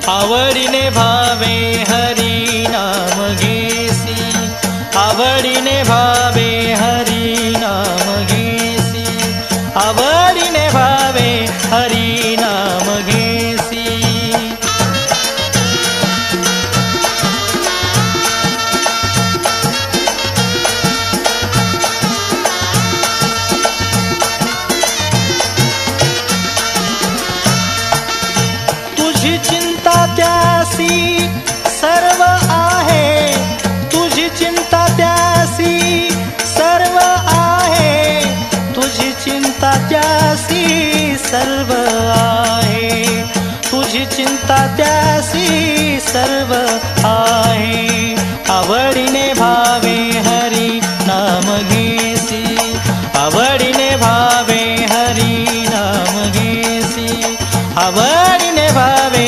आवडीने भावे हरी नाम घेसी, आवडीने भावे हरी नाम घेसी, आवडीने भावे हरी नाम घेसी। तुझी चिंता त्यासी सर्व आहे, तुझी चिंता त्यासी सर्व आहे, तुझी चिंता त्यासी सर्व आहे, तुझी चिंता त्यासी सर्व आहे। आवडीने भावे हरी नाम घेसी, आवडीने भावे हरी नाम घेसी, आवडीने भावे